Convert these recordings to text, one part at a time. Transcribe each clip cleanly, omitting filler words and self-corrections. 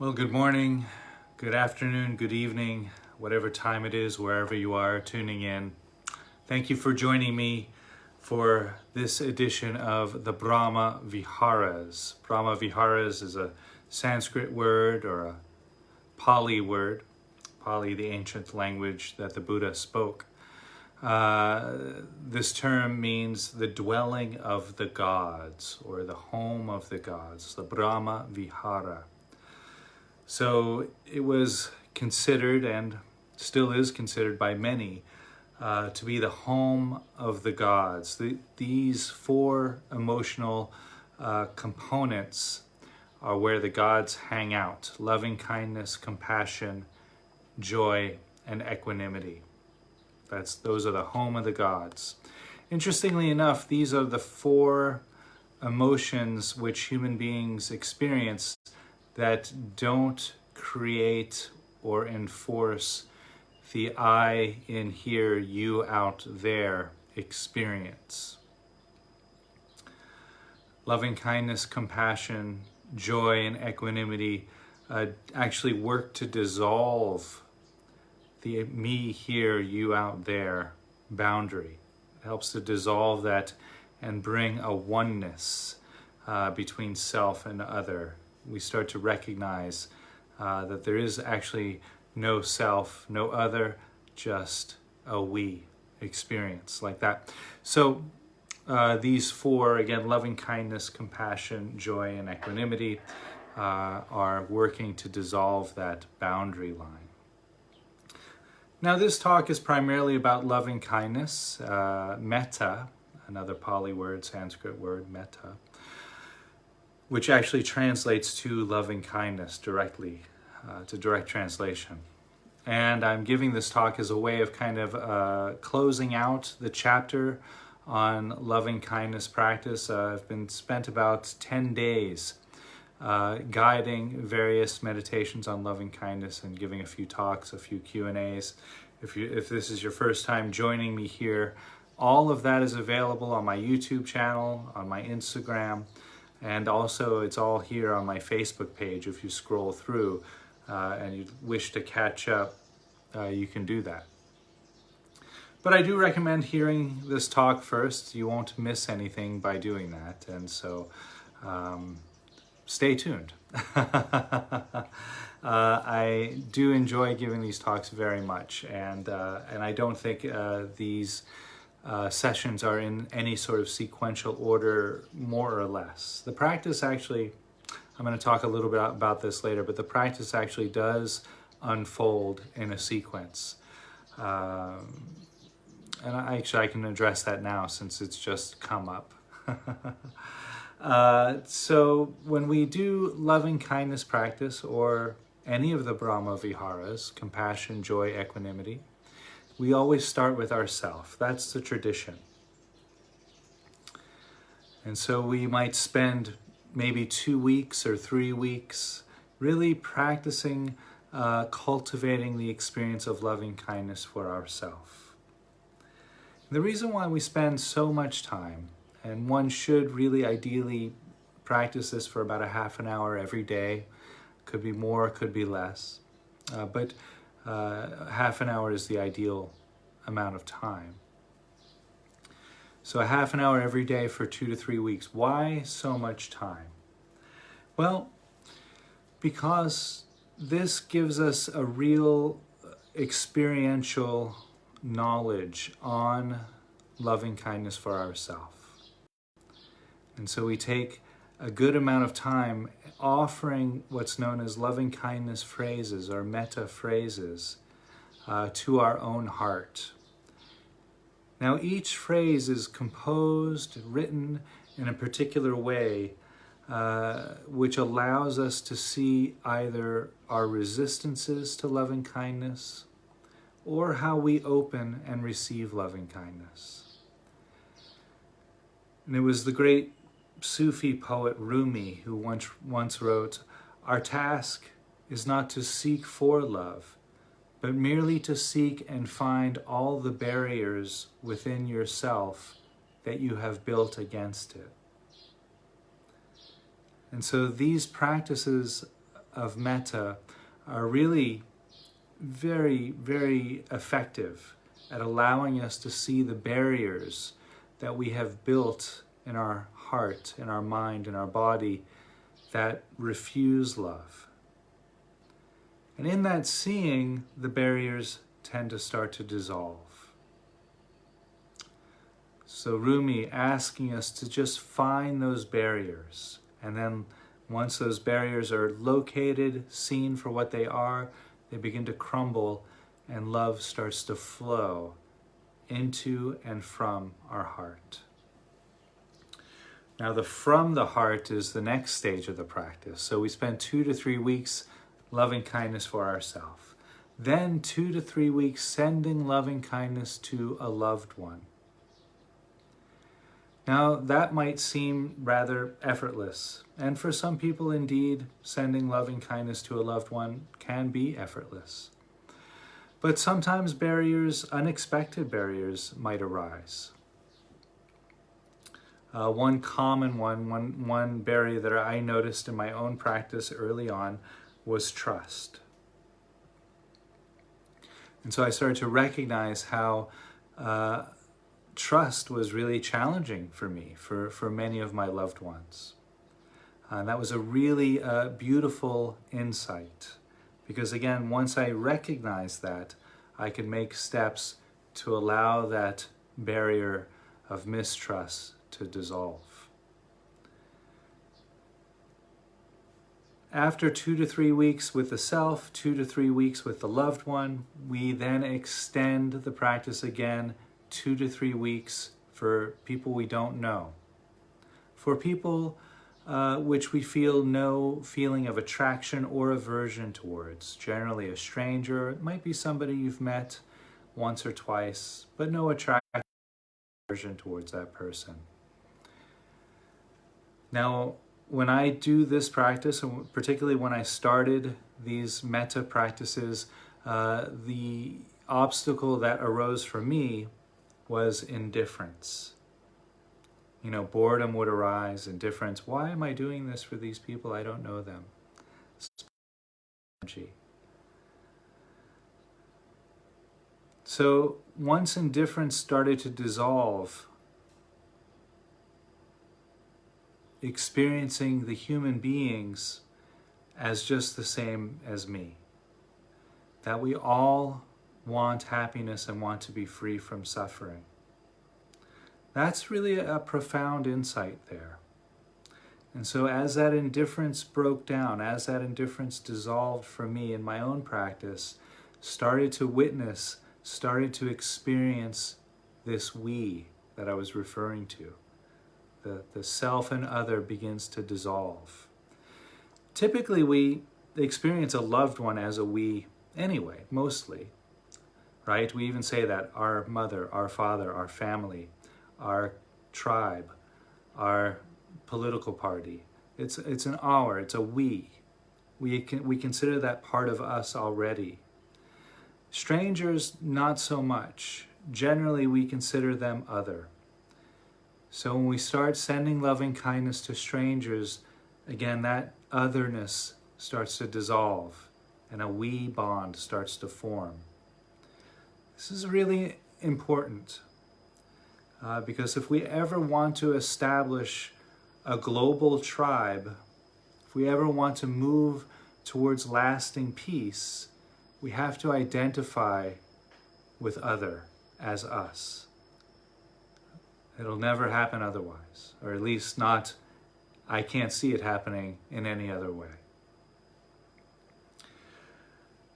Well, good morning, good afternoon, good evening, whatever time it is, wherever you are tuning in. Thank you for joining me for this edition of the Brahma Viharas. Brahma Viharas is a Sanskrit word or a Pali word, Pali, the ancient language that the Buddha spoke. This term means the dwelling of the gods or the home of the gods, the Brahma Vihara. So it was considered, and still is considered by many, to be the home of the gods. These four emotional components are where the gods hang out: loving kindness, compassion, joy, and equanimity. Those are the home of the gods. Interestingly enough, these are the four emotions which human beings experience that don't create or enforce the I in here, you out there experience. Loving kindness, compassion, joy, and equanimity actually work to dissolve the me here, you out there boundary. It helps to dissolve that and bring a oneness between self and other. We start to recognize that there is actually no self, no other, just a we experience like that. So these four, again, loving kindness, compassion, joy, and equanimity, are working to dissolve that boundary line. Now, this talk is primarily about loving kindness, metta, another Pali word, Sanskrit word, metta, which actually translates to loving kindness directly, to direct translation. And I'm giving this talk as a way of kind of closing out the chapter on loving kindness practice. I've been spent about 10 days guiding various meditations on loving kindness and giving a few talks, a few Q&As. If this is your first time joining me here, all of that is available on my YouTube channel, on my Instagram, and also it's all here on my Facebook page. If you scroll through and you wish to catch up, you can do that. But I do recommend hearing this talk first. You won't miss anything by doing that. And so stay tuned. I do enjoy giving these talks very much. And I don't think these sessions are in any sort of sequential order, more or less. The practice actually, I'm going to talk a little bit about this later, but the practice actually does unfold in a sequence. And I can address that now since it's just come up. So when we do loving kindness practice or any of the Brahma Viharas, compassion, joy, equanimity, we always start with ourself. That's the tradition. And so we might spend maybe 2 weeks or 3 weeks really practicing, cultivating the experience of loving kindness for ourselves. The reason why we spend so much time, and one should really ideally practice this for about a half an hour every day, could be more, could be less, but half an hour is the ideal amount of time. So a half an hour every day for 2 to 3 weeks. Why so much time? Well, because this gives us a real experiential knowledge on loving kindness for ourselves. And so we take a good amount of time offering what's known as loving kindness phrases or metta phrases to our own heart. Now, each phrase is composed, written in a particular way, which allows us to see either our resistances to loving kindness or how we open and receive loving kindness. And it was the great Sufi poet Rumi who once wrote, "Our task is not to seek for love, but merely to seek and find all the barriers within yourself that you have built against it." And so these practices of metta are really very, very effective at allowing us to see the barriers that we have built in our heart, in our mind, in our body that refuse love. And in that seeing, the barriers tend to start to dissolve. So Rumi asking us to just find those barriers, and then once those barriers are located, seen for what they are, they begin to crumble and love starts to flow into and from our heart. Now from the heart is the next stage of the practice. So we spend 2 to 3 weeks loving kindness for ourselves. Then 2 to 3 weeks sending loving kindness to a loved one. Now that might seem rather effortless, and for some people indeed, sending loving kindness to a loved one can be effortless. But sometimes barriers, unexpected barriers, might arise. One common one barrier that I noticed in my own practice early on was trust. And so I started to recognize how trust was really challenging for me, for many of my loved ones. And that was a really beautiful insight, because again, once I recognized that, I could make steps to allow that barrier of mistrust to dissolve. After 2 to 3 weeks with the self, 2 to 3 weeks with the loved one, we then extend the practice again 2 to 3 weeks for people we don't know. For people which we feel no feeling of attraction or aversion towards, generally a stranger, it might be somebody you've met once or twice, but no attraction or aversion towards that person. Now, when I do this practice, and particularly when I started these metta practices, the obstacle that arose for me was indifference. Boredom would arise, indifference. Why am I doing this for these people? I don't know them. So once indifference started to dissolve, experiencing the human beings as just the same as me, that we all want happiness and want to be free from suffering. That's really a profound insight there. And so as that indifference broke down, as that indifference dissolved for me in my own practice, started to witness, started to experience this we that I was referring to. The self and other begins to dissolve. Typically we experience a loved one as a we anyway, mostly, right? We even say that our mother, our father, our family, our tribe, our political party. It's an our, it's a we. We consider that part of us already. Strangers, not so much. Generally, we consider them other. So when we start sending loving kindness to strangers, again, that otherness starts to dissolve and a we bond starts to form. This is really important. Because if we ever want to establish a global tribe, if we ever want to move towards lasting peace, we have to identify with other as us. It'll never happen otherwise, or at least not, I can't see it happening in any other way.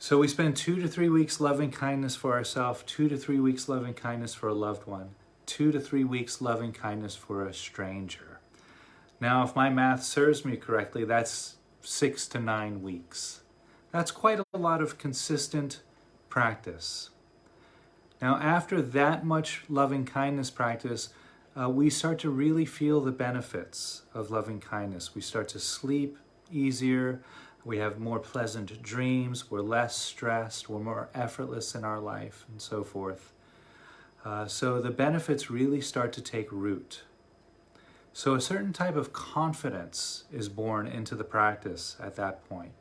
So we spend 2 to 3 weeks loving kindness for ourselves, 2 to 3 weeks loving kindness for a loved one, 2 to 3 weeks loving kindness for a stranger. Now, if my math serves me correctly, that's 6 to 9 weeks. That's quite a lot of consistent practice. Now, after that much loving kindness practice, we start to really feel the benefits of loving kindness. We start to sleep easier. We have more pleasant dreams. We're less stressed. We're more effortless in our life, and so forth. So the benefits really start to take root. So a certain type of confidence is born into the practice at that point.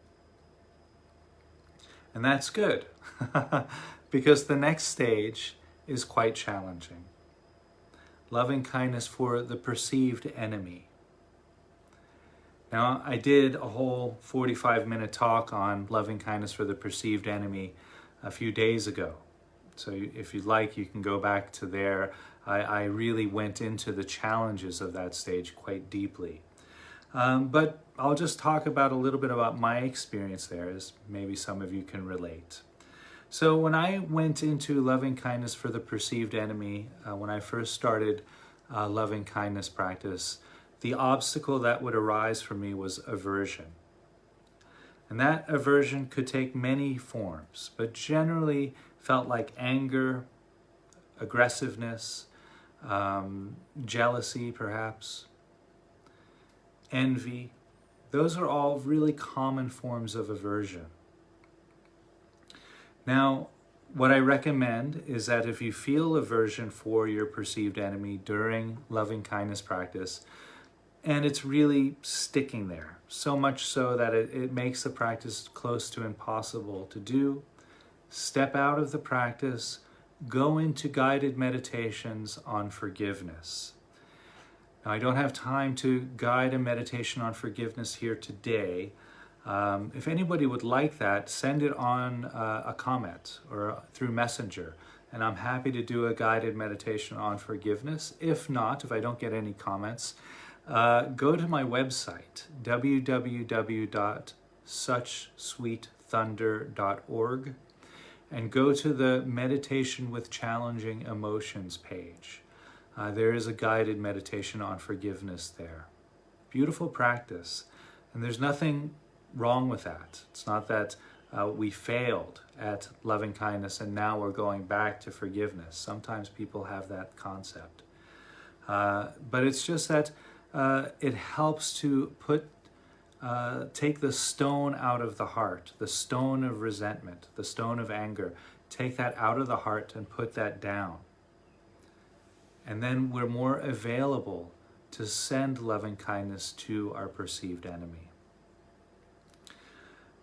And that's good because the next stage is quite challenging. Loving kindness for the perceived enemy. Now, I did a whole 45-minute talk on loving kindness for the perceived enemy a few days ago. So if you'd like, you can go back to there. I really went into the challenges of that stage quite deeply. But I'll just talk about a little bit about my experience there, as maybe some of you can relate. So when I went into loving kindness for the perceived enemy, when I first started loving kindness practice, the obstacle that would arise for me was aversion. And that aversion could take many forms, but generally felt like anger, aggressiveness, jealousy perhaps, envy. Those are all really common forms of aversion. Now, what I recommend is that if you feel aversion for your perceived enemy during loving kindness practice, and it's really sticking there, so much so that it makes the practice close to impossible to do, step out of the practice, go into guided meditations on forgiveness. Now, I don't have time to guide a meditation on forgiveness here today. If anybody would like that, send it on a comment or through Messenger, and I'm happy to do a guided meditation on forgiveness. If not, if I don't get any comments, go to my website, www.suchsweetthunder.org, and go to the Meditation with Challenging Emotions page. There is a guided meditation on forgiveness there. Beautiful practice. And there's nothing wrong with that. It's not that we failed at loving kindness and now we're going back to forgiveness. Sometimes people have that concept. But it's just that it helps to take the stone out of the heart, the stone of resentment, the stone of anger. Take that out of the heart and put that down. And then we're more available to send loving kindness to our perceived enemy.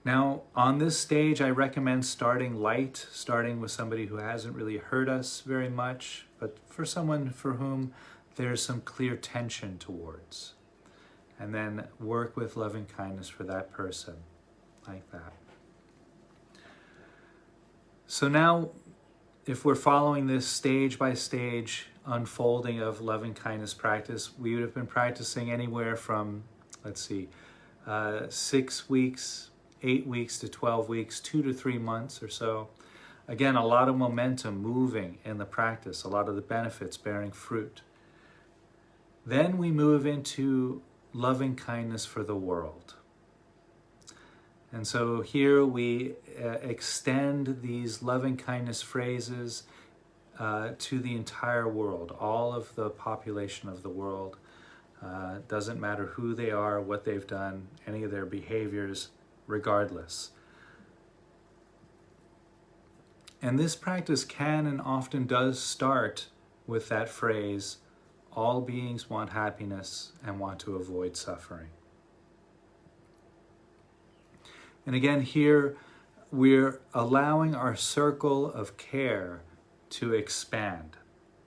Now, on this stage, I recommend starting light, starting with somebody who hasn't really hurt us very much, but for someone for whom there's some clear tension towards. And then work with loving kindness for that person, like that. So now, if we're following this stage by stage unfolding of loving kindness practice, we would have been practicing anywhere from, 6 weeks, 8 weeks to 12 weeks, 2 to 3 months or so. Again, a lot of momentum moving in the practice, a lot of the benefits bearing fruit. Then we move into loving kindness for the world. And so here we extend these loving kindness phrases to the entire world, all of the population of the world. Doesn't matter who they are, what they've done, any of their behaviors, regardless. And this practice can and often does start with that phrase, all beings want happiness and want to avoid suffering. And again, here we're allowing our circle of care to expand,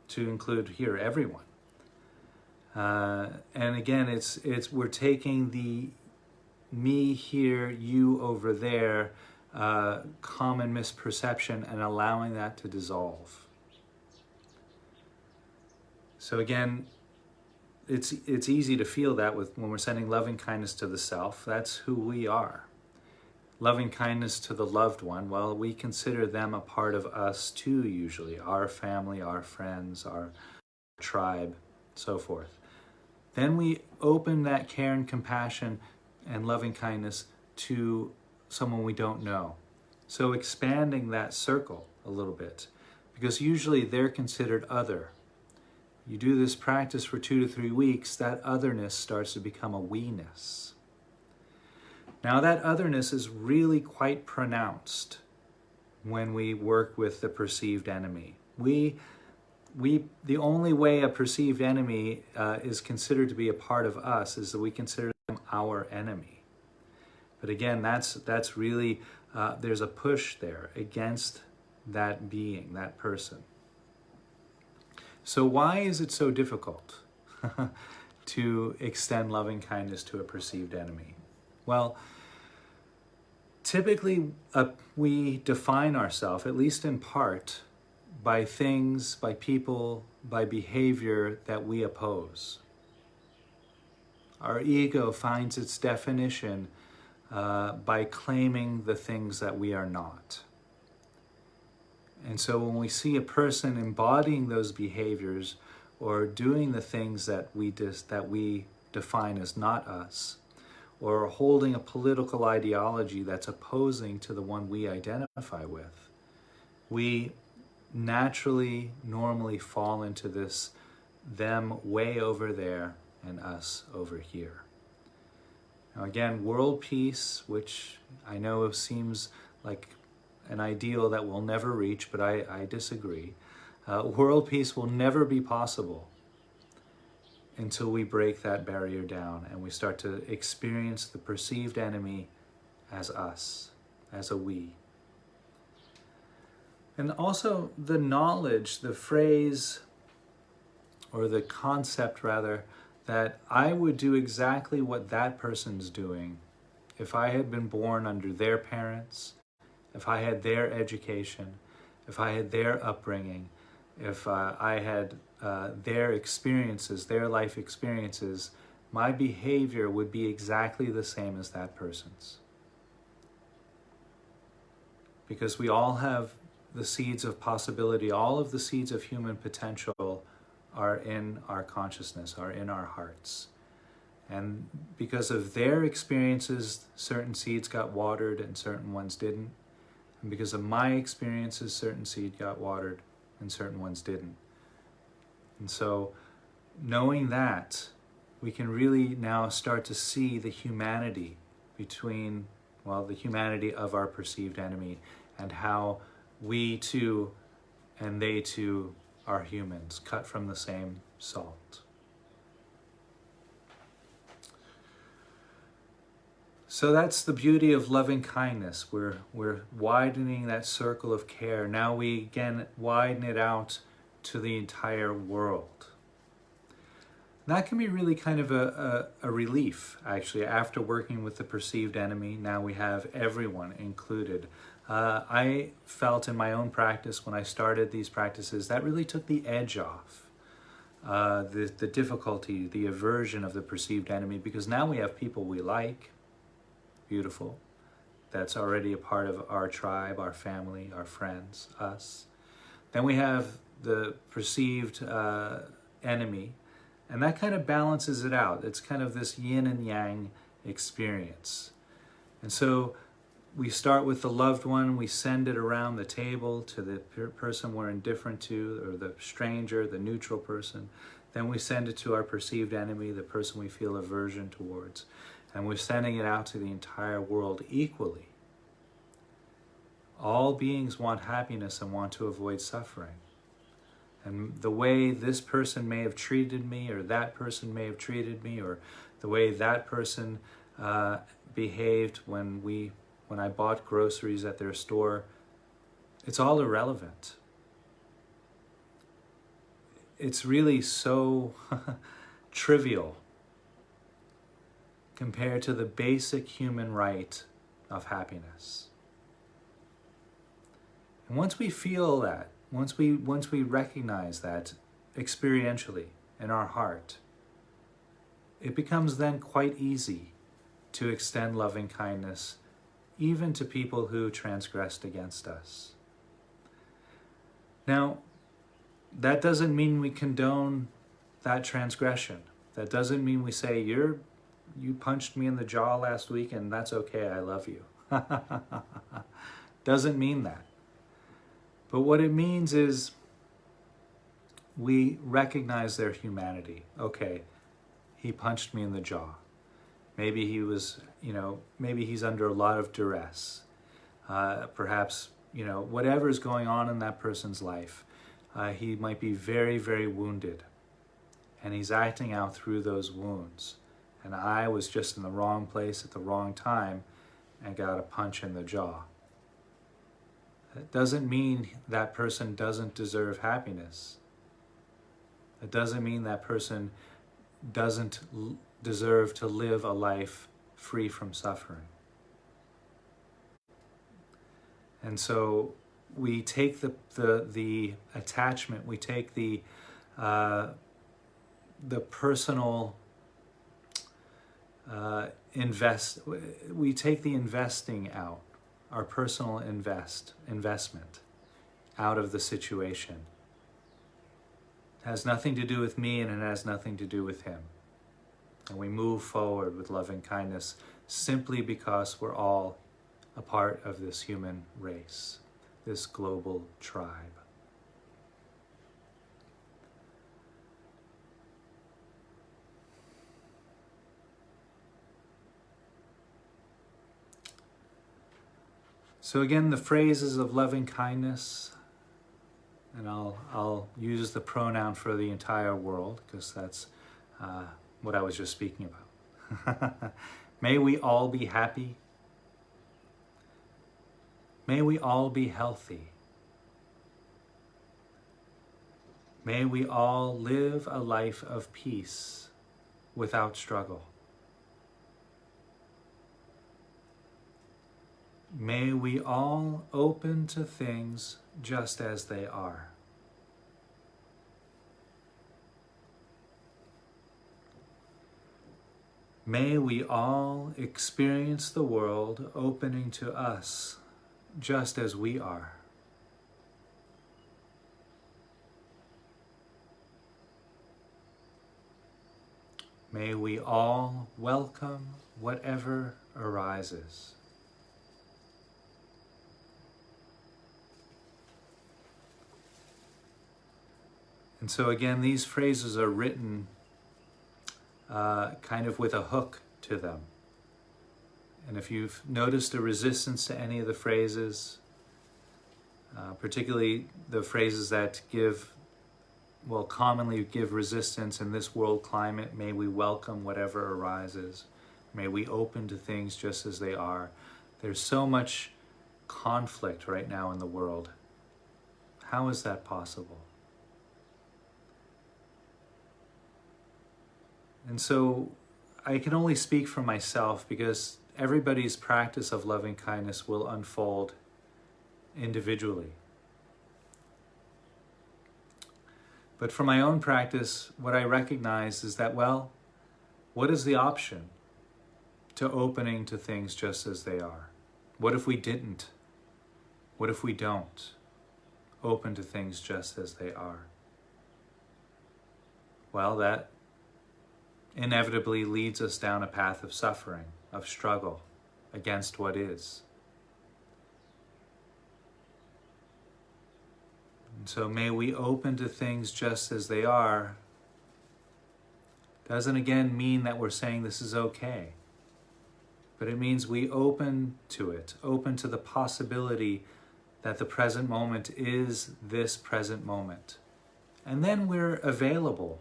to include here everyone. And again, we're taking the me here, you over there, common misperception and allowing that to dissolve. So again, it's easy to feel that when we're sending loving kindness to the self. That's who we are. Loving kindness to the loved one, well, we consider them a part of us too, usually. Our family, our friends, our tribe, so forth. Then we open that care and compassion and loving kindness to someone we don't know. So expanding that circle a little bit, because usually they're considered other. You do this practice for 2 to 3 weeks, that otherness starts to become a we-ness. Now that otherness is really quite pronounced when we work with the perceived enemy. The only way a perceived enemy is considered to be a part of us is that we consider them our enemy. But again, that's really there's a push there against that being, that person. So why is it so difficult to extend loving kindness to a perceived enemy? Well, typically we define ourselves, at least in part, by things, by people, by behavior that we oppose. Our ego finds its definition by claiming the things that we are not. And so when we see a person embodying those behaviors or doing the things that we define as not us, or holding a political ideology that's opposing to the one we identify with, we naturally, normally fall into this them way over there and us over here. Now again, world peace, which I know seems like an ideal that we'll never reach, but I disagree. World peace will never be possible until we break that barrier down and we start to experience the perceived enemy as us, as a we. And also the knowledge, the phrase, or the concept rather, that I would do exactly what that person's doing if I had been born under their parents, if I had their education, if I had their upbringing, if I had their experiences, their life experiences, my behavior would be exactly the same as that person's. Because we all have the seeds of possibility, all of the seeds of human potential are in our consciousness, are in our hearts. And because of their experiences, certain seeds got watered and certain ones didn't. And because of my experiences, certain seed got watered and certain ones didn't. And so knowing that, we can really now start to see the humanity between, well, the humanity of our perceived enemy and how we too and they too are humans, cut from the same salt. So that's the beauty of loving kindness. We're widening that circle of care. Now we again widen it out to the entire world. And that can be really kind of a relief, actually, after working with the perceived enemy. Now we have everyone included. I felt in my own practice when I started these practices that really took the edge off. The difficulty, the aversion of the perceived enemy, because now we have people we like. Beautiful. That's already a part of our tribe, our family, our friends, us. Then we have the perceived enemy, and that kind of balances it out. It's kind of this yin and yang experience. And so we start with the loved one, we send it around the table to the person we're indifferent to, or the stranger, the neutral person. Then we send it to our perceived enemy, the person we feel aversion towards. And we're sending it out to the entire world equally. All beings want happiness and want to avoid suffering. And the way this person may have treated me, or that person may have treated me, or the way that person behaved when I bought groceries at their store, it's all irrelevant. It's really so trivial compared to the basic human right of happiness. And once we feel that, once we recognize that experientially in our heart, it becomes then quite easy to extend loving kindness even to people who transgressed against us. Now, that doesn't mean we condone that transgression. That doesn't mean we say, you punched me in the jaw last week and that's okay, I love you. Doesn't mean that. But what it means is we recognize their humanity. Okay, he punched me in the jaw. Maybe he was, maybe he's under a lot of duress. Perhaps, whatever's going on in that person's life, he might be very, very wounded. And he's acting out through those wounds. And I was just in the wrong place at the wrong time and got a punch in the jaw. It doesn't mean that person doesn't deserve happiness. It doesn't mean that person doesn't deserve to live a life free from suffering. And so we take the attachment, we take the personal we take the investing out, our personal investment out of the situation. It has nothing to do with me, and it has nothing to do with him. And we move forward with loving kindness simply because we're all a part of this human race, this global tribe. So again, the phrases of loving kindness, and I'll use the pronoun for the entire world because that's what I was just speaking about. May we all be happy. May we all be healthy. May we all live a life of peace without struggle. May we all open to things just as they are. May we all experience the world opening to us just as we are. May we all welcome whatever arises. And so again, these phrases are written kind of with a hook to them. And if you've noticed a resistance to any of the phrases, particularly the phrases that commonly give resistance in this world climate, may we welcome whatever arises. May we open to things just as they are. There's so much conflict right now in the world. How is that possible? And so I can only speak for myself because everybody's practice of loving kindness will unfold individually. But for my own practice, what I recognize is that, what is the option to opening to things just as they are? What if we didn't? What if we don't open to things just as they are? Well, that inevitably leads us down a path of suffering, of struggle against what is. And so may we open to things just as they are. Doesn't again mean that we're saying this is okay, but it means we open to it, open to the possibility that the present moment is this present moment. And then we're available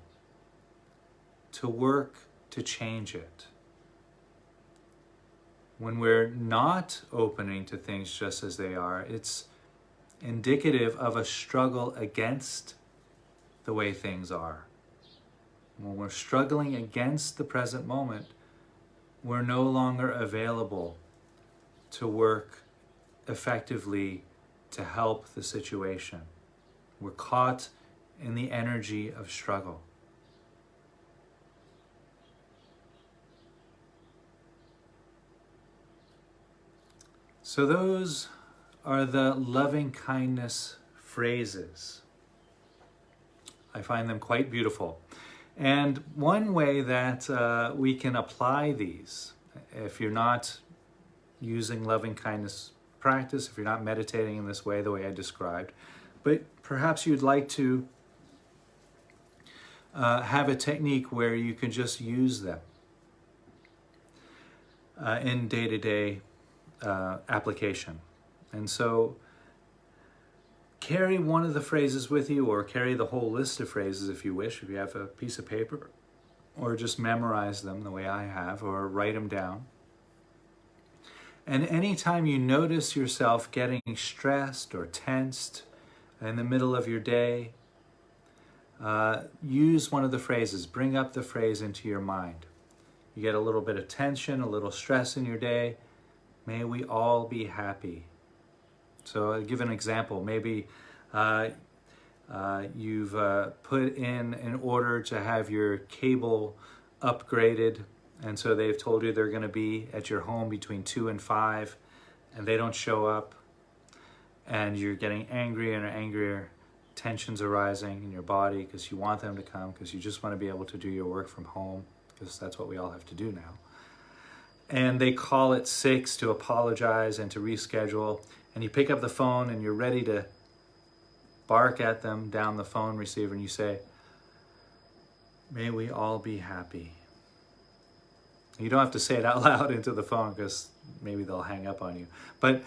to work to change it. When we're not opening to things just as they are, it's indicative of a struggle against the way things are. When we're struggling against the present moment, we're no longer available to work effectively to help the situation. We're caught in the energy of struggle. So those are the loving kindness phrases. I find them quite beautiful. And one way that we can apply these, if you're not using loving kindness practice, if you're not meditating in this way, the way I described, but perhaps you'd like to have a technique where you can just use them in day-to-day application. And so carry one of the phrases with you, or carry the whole list of phrases if you wish, if you have a piece of paper, or just memorize them the way I have, or write them down. And anytime you notice yourself getting stressed or tensed in the middle of your day, use one of the phrases. Bring up the phrase into your mind. You get a little bit of tension, a little stress in your day. May we all be happy. So I'll give an example. Maybe you've put in order to have your cable upgraded, and so they've told you they're going to be at your home between 2 and 5, and they don't show up, and you're getting angrier and angrier. Tensions arising in your body because you want them to come, because you just want to be able to do your work from home, because that's what we all have to do now. And they call at 6 to apologize and to reschedule, and you pick up the phone and you're ready to bark at them down the phone receiver, and you say, may we all be happy. You don't have to say it out loud into the phone because maybe they'll hang up on you. But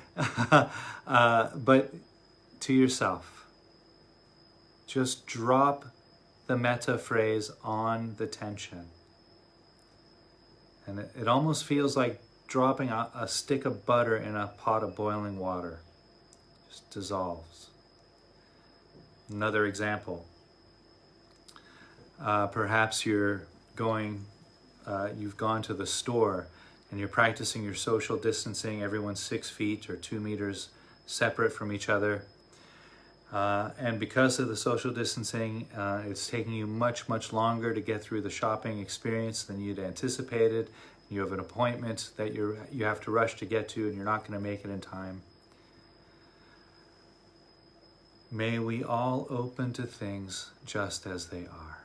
to yourself, just drop the metta phrase on the tension. And it almost feels like dropping a stick of butter in a pot of boiling water. Just dissolves. Another example. Perhaps you've gone to the store and you're practicing your social distancing. Everyone's 6 feet or 2 meters separate from each other. And because of the social distancing, it's taking you much, much longer to get through the shopping experience than you'd anticipated. You have an appointment that you have to rush to get to, and you're not going to make it in time. May we all open to things just as they are.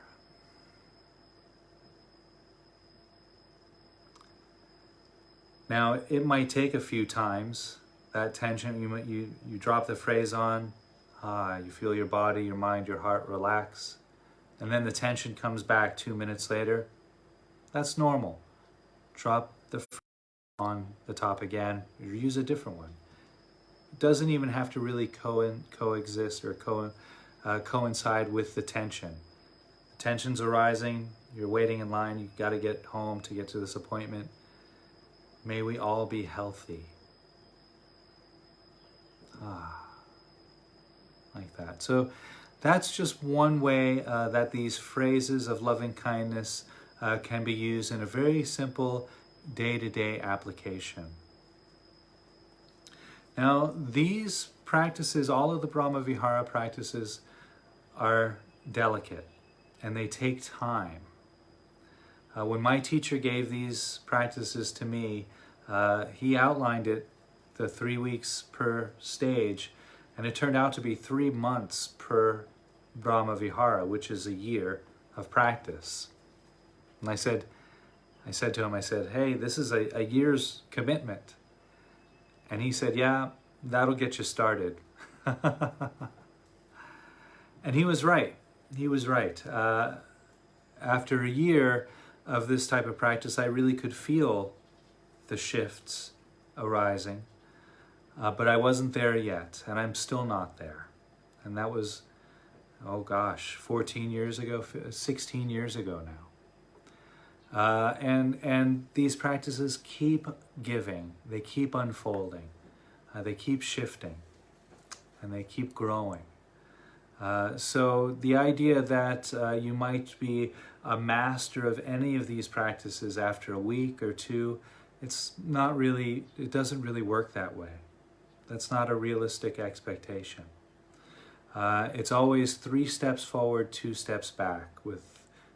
Now, it might take a few times. That tension, you drop the phrase on, you feel your body, your mind, your heart relax, and then the tension comes back 2 minutes later. That's normal. Drop the phrase on the top again, or use a different one. It doesn't even have to really coexist or coincide with the tension. The tension's arising, you're waiting in line, you've got to get home to get to this appointment. May we all be healthy. Like that. So that's just one way that these phrases of loving kindness can be used in a very simple day-to-day application. Now, these practices, all of the Brahma Vihara practices, are delicate and they take time. When my teacher gave these practices to me, he outlined it, the 3 weeks per stage, and it turned out to be 3 months per Brahma Vihara, which is a year of practice. And I said to him, hey, this is a year's commitment. And he said, yeah, that'll get you started. And he was right. He was right. After a year of this type of practice, I really could feel the shifts arising. But I wasn't there yet, and I'm still not there. And that was, 14 years ago, 16 years ago now. And these practices keep giving, they keep unfolding, they keep shifting, and they keep growing. So the idea that you might be a master of any of these practices after a week or two, it doesn't really work that way. That's not a realistic expectation. It's always 3 steps forward, 2 steps back. With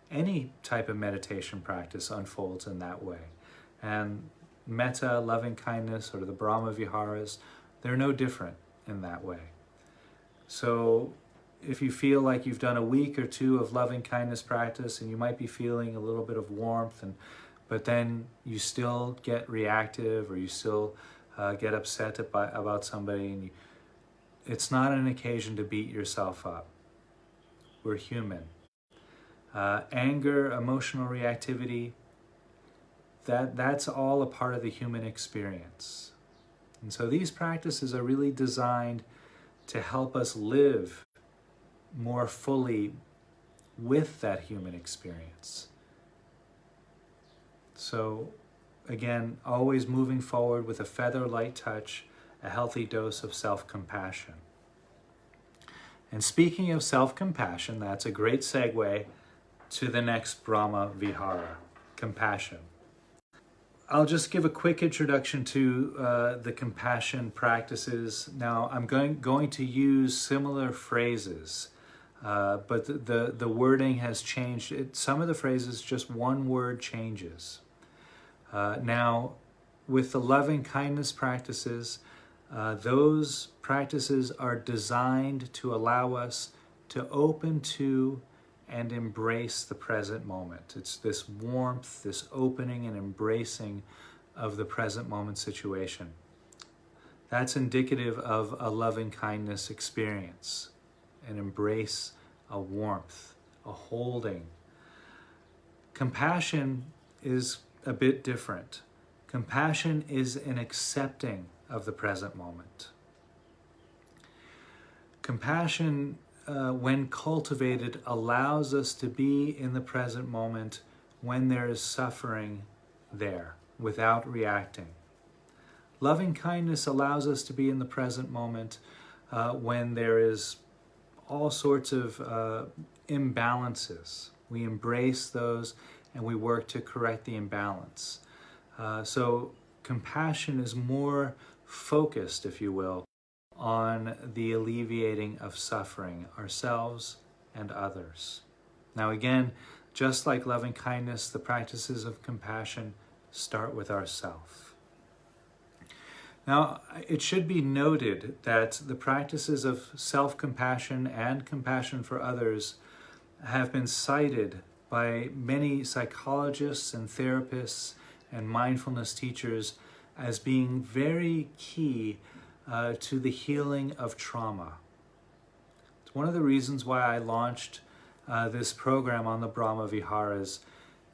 any type of meditation practice unfolds in that way. And metta, loving kindness, or the Brahma Viharas, they're no different in that way. So if you feel like you've done a week or 2 of loving kindness practice and you might be feeling a little bit of warmth, but then you still get reactive or you still get upset about somebody, and it's not an occasion to beat yourself up. We're human. Anger, emotional reactivity, that's all a part of the human experience. And so these practices are really designed to help us live more fully with that human experience. So again, always moving forward with a feather-light touch, a healthy dose of self-compassion. And speaking of self-compassion, that's a great segue to the next Brahma Vihara, compassion. I'll just give a quick introduction to the compassion practices. Now, I'm going to use similar phrases, but the wording has changed. Some of the phrases, just one word changes. Now, with the loving kindness practices, those practices are designed to allow us to open to and embrace the present moment. It's this warmth, this opening and embracing of the present moment situation. That's indicative of a loving kindness experience, an embrace, a warmth, a holding. Compassion is a bit different. Compassion is an accepting of the present moment. Compassion, when cultivated, allows us to be in the present moment when there is suffering there, without reacting. Loving kindness allows us to be in the present moment when there is all sorts of imbalances. We embrace those and we work to correct the imbalance. So compassion is more focused, if you will, on the alleviating of suffering, ourselves and others. Now again, just like loving kindness, the practices of compassion start with ourself. Now, it should be noted that the practices of self-compassion and compassion for others have been cited by many psychologists and therapists and mindfulness teachers as being very key to the healing of trauma. It's one of the reasons why I launched this program on the Brahma Viharas,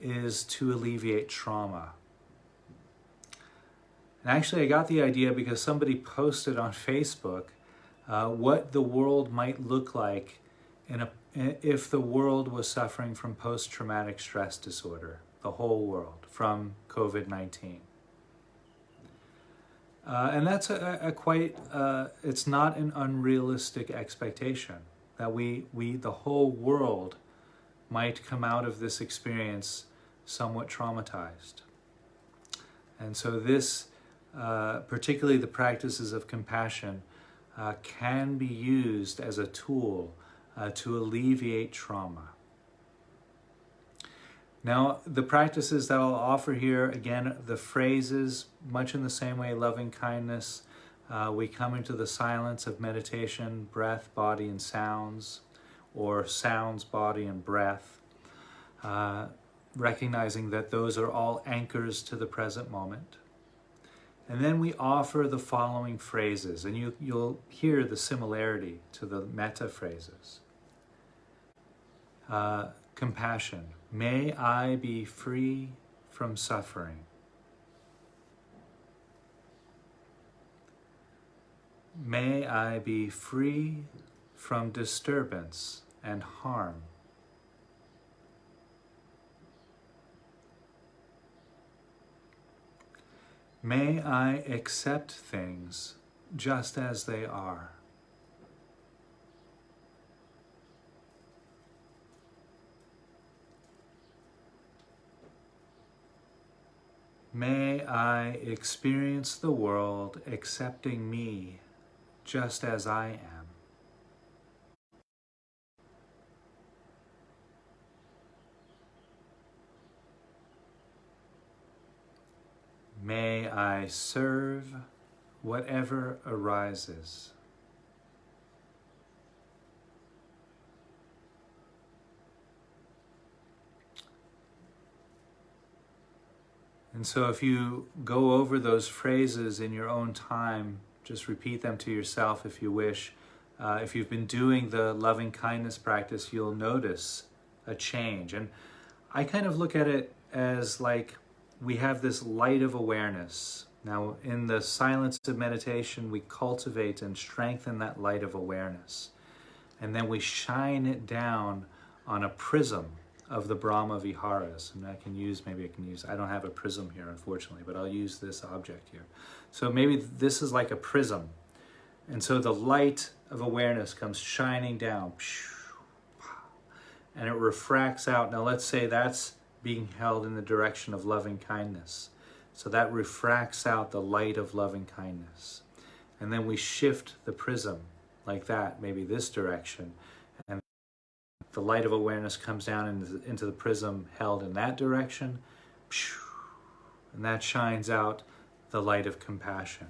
is to alleviate trauma. And actually I got the idea because somebody posted on Facebook what the world might look like if the world was suffering from post-traumatic stress disorder, the whole world, from COVID-19. And that's it's not an unrealistic expectation that the whole world might come out of this experience somewhat traumatized. And so this, particularly the practices of compassion, can be used as a tool to alleviate trauma. Now, the practices that I'll offer here, again, the phrases, much in the same way, loving kindness, we come into the silence of meditation, breath, body, and sounds, or sounds, body, and breath, recognizing that those are all anchors to the present moment. And then we offer the following phrases, and you'll hear the similarity to the metta phrases. Compassion. May I be free from suffering. May I be free from disturbance and harm. May I accept things just as they are. May I experience the world accepting me just as I am. May I serve whatever arises. And so if you go over those phrases in your own time, just repeat them to yourself if you wish. If you've been doing the loving kindness practice, you'll notice a change. And I kind of look at it as like we have this light of awareness. Now, in the silence of meditation, we cultivate and strengthen that light of awareness. And then we shine it down on a prism of the Brahma Viharas. And I don't have a prism here, unfortunately, but I'll use this object here. So maybe this is like a prism. And so the light of awareness comes shining down, and it refracts out. Now let's say that's being held in the direction of loving kindness. So that refracts out the light of loving kindness. And then we shift the prism like that, maybe this direction. And the light of awareness comes down into the prism held in that direction. And that shines out the light of compassion.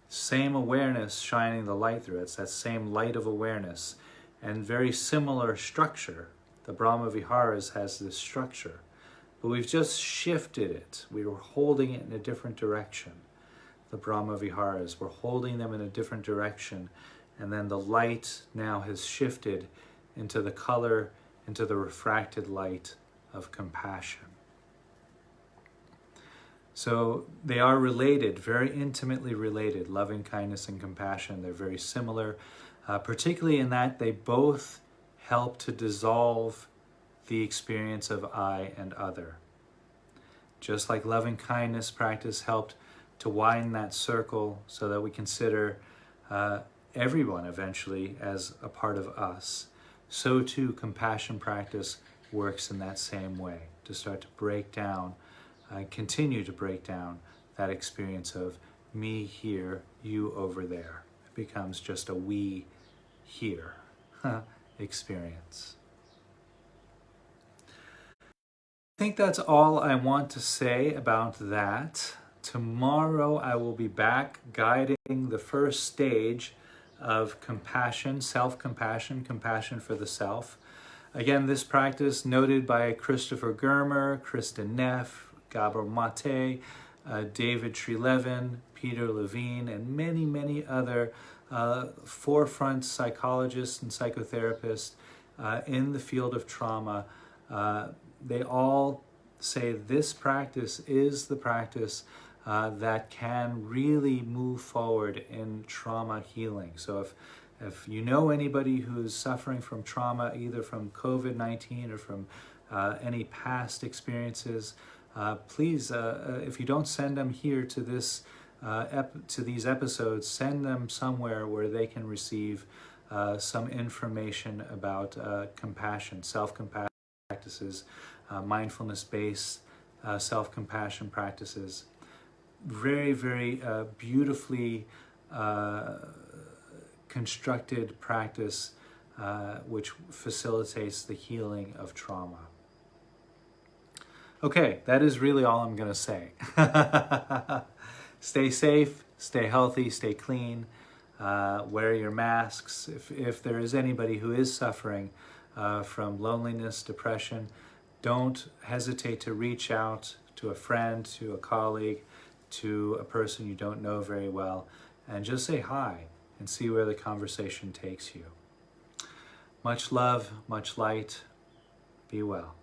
Same awareness shining the light through it. It's that same light of awareness. And very similar structure. The Brahma Viharas has this structure. But we've just shifted it. We were holding it in a different direction. The Brahma Viharas, we're holding them in a different direction. And then the light now has shifted into the color, into the refracted light of compassion. So they are related, very intimately related. Loving kindness and compassion, they're very similar, particularly in that they both help to dissolve the experience of I and other. Just like loving kindness practice helped to widen that circle so that we consider everyone eventually as a part of us, so too compassion practice works in that same way, to start to break down, continue to break down that experience of me here, you over there. It becomes just a we here experience. I think that's all I want to say about that. Tomorrow I will be back guiding the first stage of compassion, self-compassion, compassion for the self. Again, this practice noted by Christopher Germer, Kristen Neff, Gabor Mate, David Trelevin, Peter Levine, and many, many other forefront psychologists and psychotherapists in the field of trauma. They all say this practice is the practice that can really move forward in trauma healing. So if you know anybody who's suffering from trauma, either from COVID-19 or from any past experiences, please, if you don't send them here to this to these episodes, send them somewhere where they can receive some information about compassion, self-compassion practices, mindfulness-based self-compassion practices. Very, very beautifully constructed practice which facilitates the healing of trauma. Okay, that is really all I'm going to say. Stay safe, stay healthy, stay clean, wear your masks. If there is anybody who is suffering from loneliness, depression, don't hesitate to reach out to a friend, to a colleague, to a person you don't know very well, and just say hi and see where the conversation takes you. Much love, much light. Be well.